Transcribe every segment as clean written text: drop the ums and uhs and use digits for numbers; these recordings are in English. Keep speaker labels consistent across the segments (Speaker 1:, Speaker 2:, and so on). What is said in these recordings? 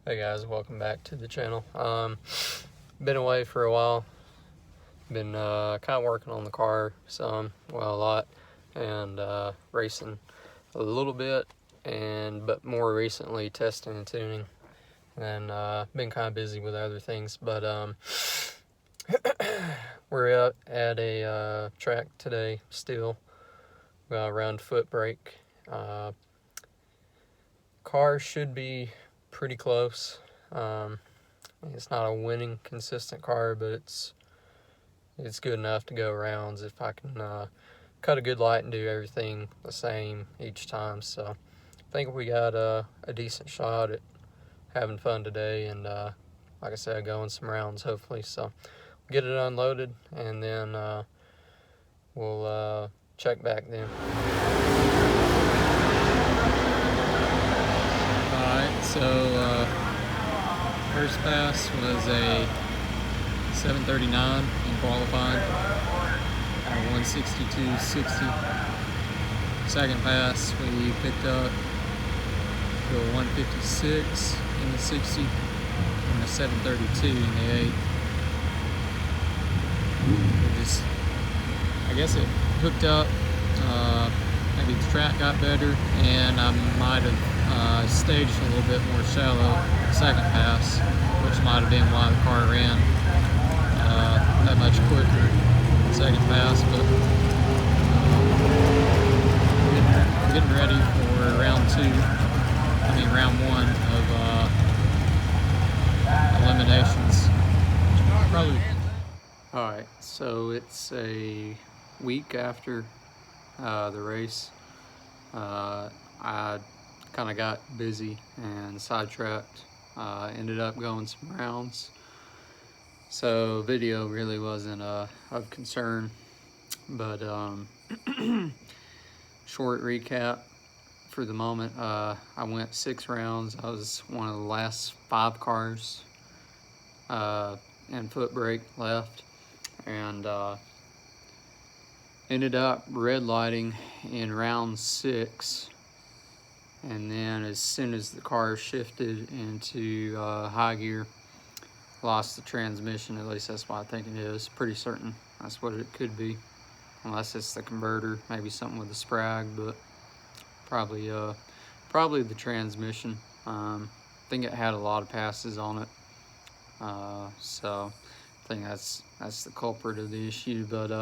Speaker 1: Hey guys, welcome back to the channel. Been away for a while. Been kind of working on the car a lot, and racing a little bit, but more recently testing and tuning. And been kind of busy with other things, but we're out at a track today still. Around footbrake. Car should be pretty close. It's not a winning consistent car, but it's good enough to go rounds if I can cut a good light and do everything the same each time. So I think we got a decent shot at having fun today, and like I said, going some rounds hopefully. So get it unloaded, and then we'll check back then. Alright, so first pass was a 739 in qualifying at 162.60. Second pass we picked up to a 156 in the 60 and a 732 in the 8. I guess it hooked up. Maybe the track got better, and I might have staged a little bit more shallow second pass, which might have been why the car ran that much quicker second pass. But getting ready for round one of eliminations. Probably. All right, so it's a week after the race. I kind of got busy and sidetracked. Ended up going some rounds, so video really wasn't of concern. But short recap for the moment. I went 6 rounds. I was one of the last 5 cars and footbrake left, and ended up red lighting in round 6, and then as soon as the car shifted into high gear, lost the transmission. At least that's what I think it is. Pretty certain that's what it could be, unless it's the converter, maybe something with the sprag, but probably the transmission. I think it had a lot of passes on it, so I think that's the culprit of the issue. But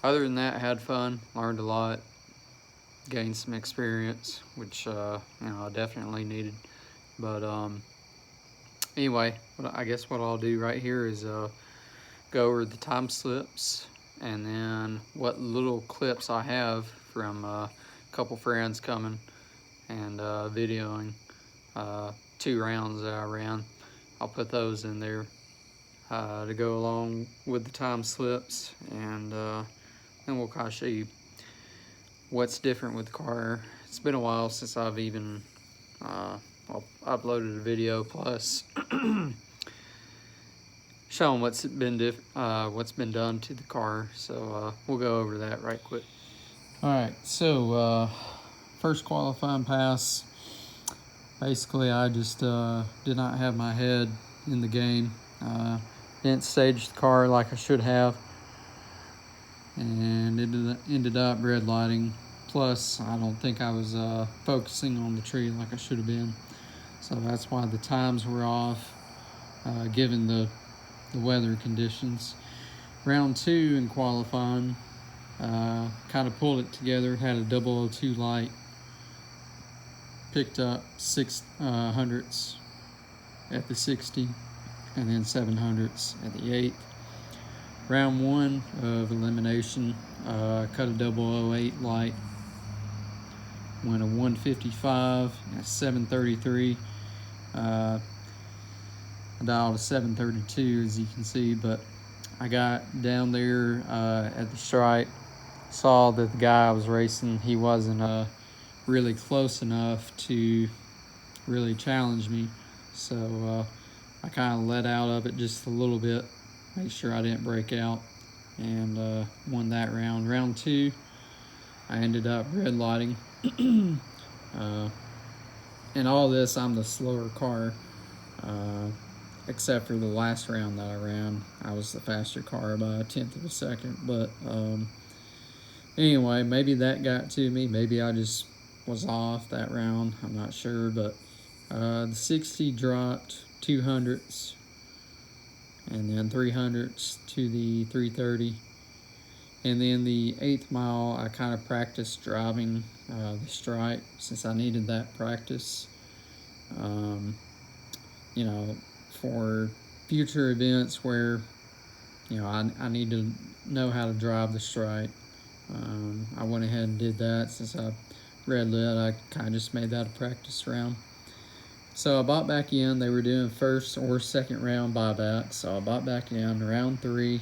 Speaker 1: other than that, had fun, learned a lot, gained some experience, which I definitely needed. But anyway, I guess what I'll do right here is go over the time slips, and then what little clips I have from a couple friends coming and videoing 2 rounds that I ran. I'll put those in there to go along with the time slips, and then we'll kind of show you what's different with the car. It's been a while since I've even uploaded a video, plus showing what's been done to the car. So we'll go over that right quick. All right, so first qualifying pass. Basically, I just did not have my head in the game. Didn't stage the car like I should have, and ended up red lighting. Plus, I don't think I was focusing on the tree like I should have been. So that's why the times were off, given the weather conditions. Round 2 in qualifying, kind of pulled it together, had a 002 light, picked up 600s at the 60, and then 700s at the 8. Round 1 of elimination, cut a 008 light, went a 155 at 733. I dialed a 732, as you can see, but I got down there at the stripe, saw that the guy I was racing, he wasn't really close enough to really challenge me, so I kind of let out of it just a little bit, make sure I didn't break out, and won that round. Round 2, I ended up red lighting. In all this, I'm the slower car, except for the last round that I ran. I was the faster car by a tenth of a second. But anyway, maybe that got to me. Maybe I just was off that round. I'm not sure. But the 60 dropped 200s, and then 300s to the 330. And then the 8th mile, I kind of practiced driving the stripe since I needed that practice, you know, for future events where, you know, I need to know how to drive the stripe. I went ahead and did that since I red lit. I kind of just made that a practice round. So I bought back in. They were doing first or second round buybacks. So I bought back in. Round 3,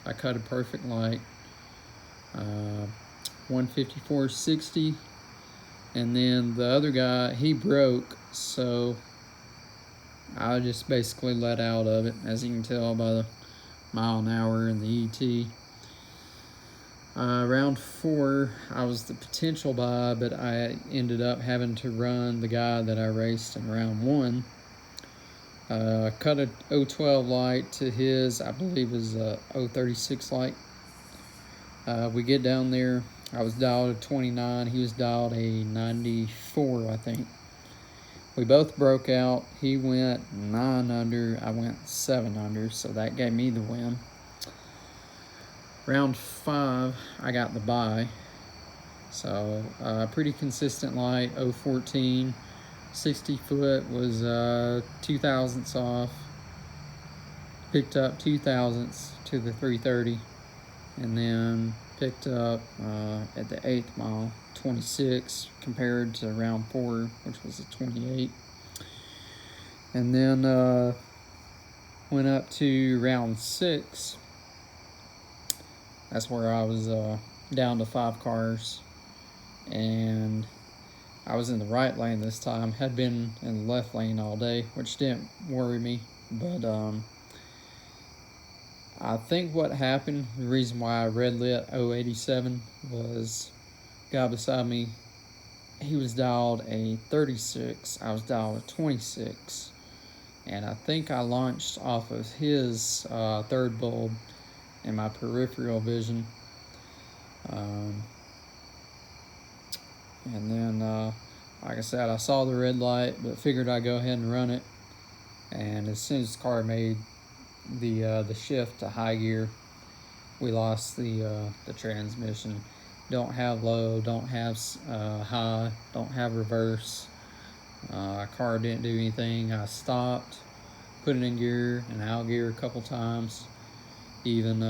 Speaker 1: I cut a perfect light. 154.60, and then the other guy, he broke, so I just basically let out of it, as you can tell by the mile an hour and the ET. Round 4, I was the potential buy, but I ended up having to run the guy that I raced in round 1. Cut a 012 light to his, I believe, is a 036 light. We get down there. I was dialed a 29. He was dialed a 94, I think. We both broke out. He went 9 under. I went 7 under, so that gave me the win. Round 5, I got the bye. So pretty consistent light, 014. 60 foot was 2 thousandths off. Picked up 2 thousandths to the 330. And then picked up at the 8th mile 26 compared to round 4, which was a 28. And then went up to round 6. That's where I was down to 5 cars, and I was in the right lane this time. Had been in the left lane all day, which didn't worry me, but I think what happened, the reason why I red lit 087 was guy beside me, he was dialed a 36, I was dialed a 26, and I think I launched off of his third bulb in my peripheral vision. And then, like I said, I saw the red light, but figured I'd go ahead and run it. And as soon as the car made the shift to high gear, we lost the transmission. Don't have low, don't have high, don't have reverse. Car didn't do anything. I stopped, put it in gear and out of gear a couple times, even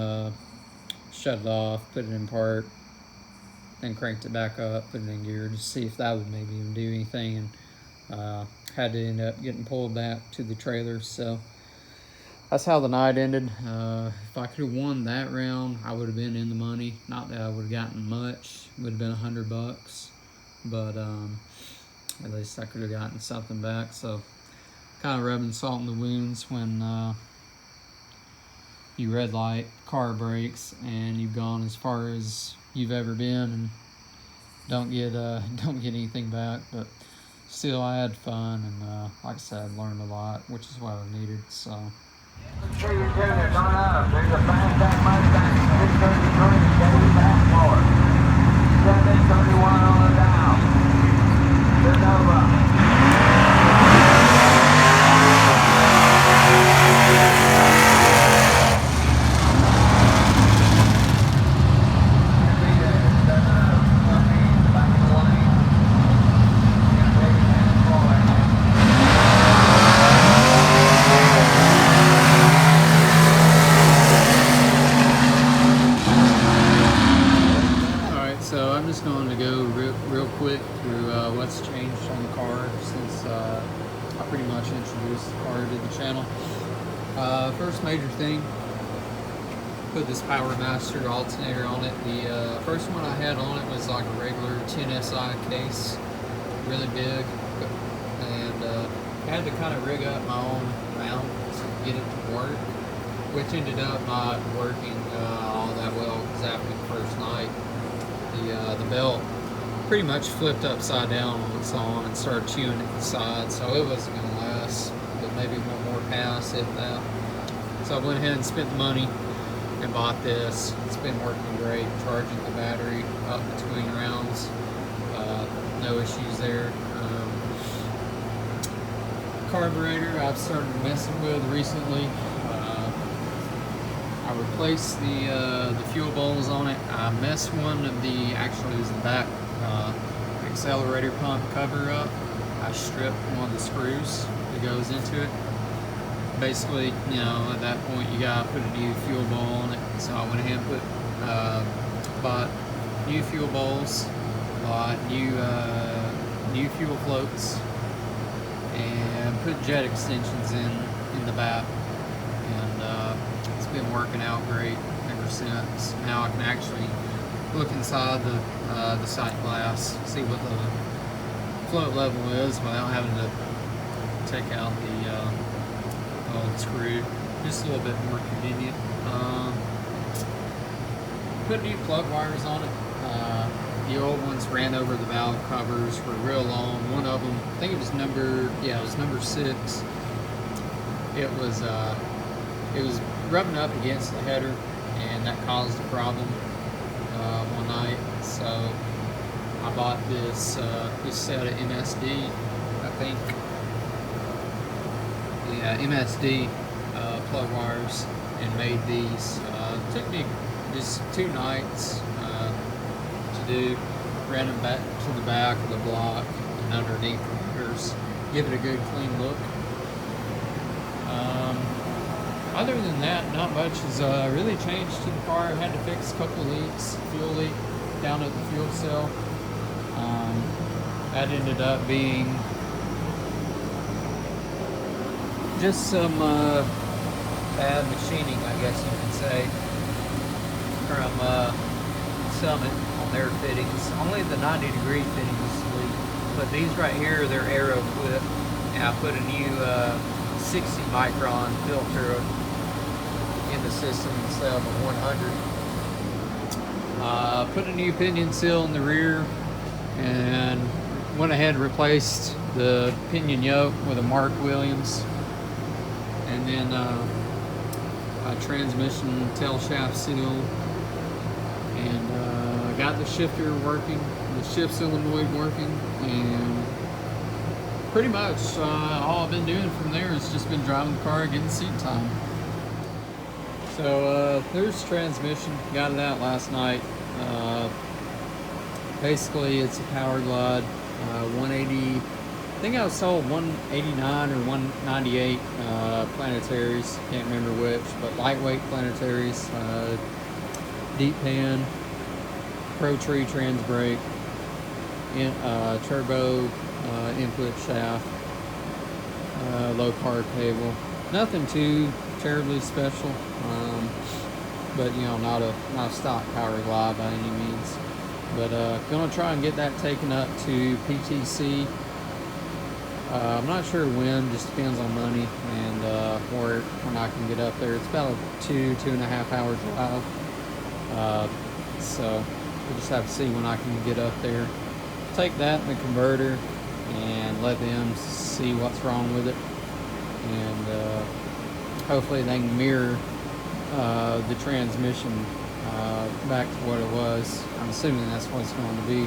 Speaker 1: shut it off, put it in park, then cranked it back up, put it in gear, just see if that would maybe even do anything, and had to end up getting pulled back to the trailer. So that's how the night ended. If I could have won that round, I would have been in the money. Not that I would have gotten much, it would have been $100, but at least I could have gotten something back. So kind of rubbing salt in the wounds when you red light, car breaks, and you've gone as far as you've ever been and don't get anything back. But still, I had fun, and like I said, I learned a lot, which is what I needed. So.
Speaker 2: There's a fastback Mustang, 633, David Backmore. 731 on the dial. Genova.
Speaker 1: So I'm just going to go real quick through what's changed on the car since I pretty much introduced the car to the channel. First major thing, put this Power Master alternator on it. The first one I had on it was like a regular 10SI case, really big, and had to kind of rig up my own mount to get it to work, which ended up not working all that well because after the first night, the belt pretty much flipped upside down on its own and started chewing at the side, so it wasn't going to last, but maybe one more pass, if that. So I went ahead and spent the money and bought this. It's been working great, charging the battery up between rounds. No issues there. Carburetor I've started messing with recently. I replaced the fuel bowls on it. I messed one of the, actually it was the back accelerator pump cover up. I stripped one of the screws that goes into it. Basically, you know, at that point you gotta put a new fuel bowl on it. So I went ahead and bought new fuel bowls, bought new fuel floats, and put jet extensions in the back. And it's been working out great ever since. Now I can actually look inside the sight glass, see what the float level is without having to take out the old screw. Just a little bit more convenient. Put new plug wires on it. The old ones ran over the valve covers, were real long. One of them, I think it was number 6. It was rubbing up against the header, and that caused a problem one night. So I bought this set of MSD, I think. Yeah, MSD plug wires, and made these. It took me just 2 nights to do. Ran them back to the back of the block and underneath the headers. Give it a good clean look. Other than that, not much has really changed to the car. I had to fix a couple leaks, fuel leak down at the fuel cell. That ended up being just some bad machining, I guess you could say, from Summit on their fittings. Only the 90-degree fittings leak, but these right here, they're aero clip, and I put a new 60 micron filter in the system instead of a 100. Put a new pinion seal in the rear, and went ahead and replaced the pinion yoke with a Mark Williams, and then a transmission tail shaft seal, and got the shifter working, the shift solenoid working, and pretty much all I've been doing from there has just been driving the car, getting seat time. So there's transmission, got it out last night. Basically it's a Power Glide 180, I think I was told 189 or 198 planetaries, can't remember which, but lightweight planetaries, deep pan, Pro Tree trans brake, turbo input shaft, low power cable. Nothing too terribly special, but you know, not a stock Power Glide by any means. But gonna try and get that taken up to PTC. I'm not sure when, just depends on money and when I can get up there. It's about a 2.5 hour drive. So we'll just have to see when I can get up there. Take that in the converter and let them see what's wrong with it, and hopefully they can mirror the transmission back to what it was. I'm assuming that's what it's going to be.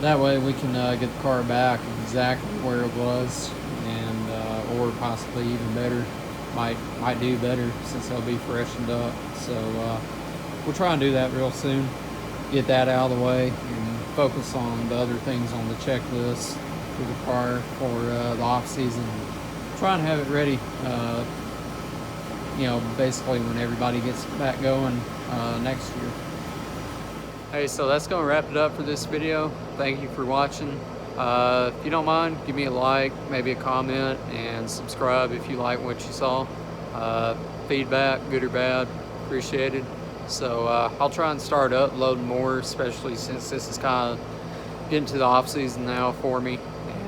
Speaker 1: That way we can get the car back exactly where it was, and or possibly even better. Might do better since they'll be freshened up. So we'll try and do that real soon. Get that out of the way and focus on the other things on the checklist for the car for the off season. Try and have it ready, you know, basically when everybody gets back going next year. Hey, so that's going to wrap it up for this video. Thank you for watching. If you don't mind, give me a like, maybe a comment, and subscribe if you like what you saw. Feedback, good or bad, appreciated. So I'll try and start uploading more, especially since this is kind of getting to the off season now for me,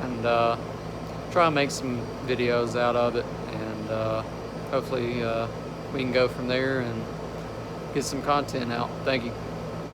Speaker 1: and try and make some videos out of it, and hopefully we can go from there and get some content out. Thank you.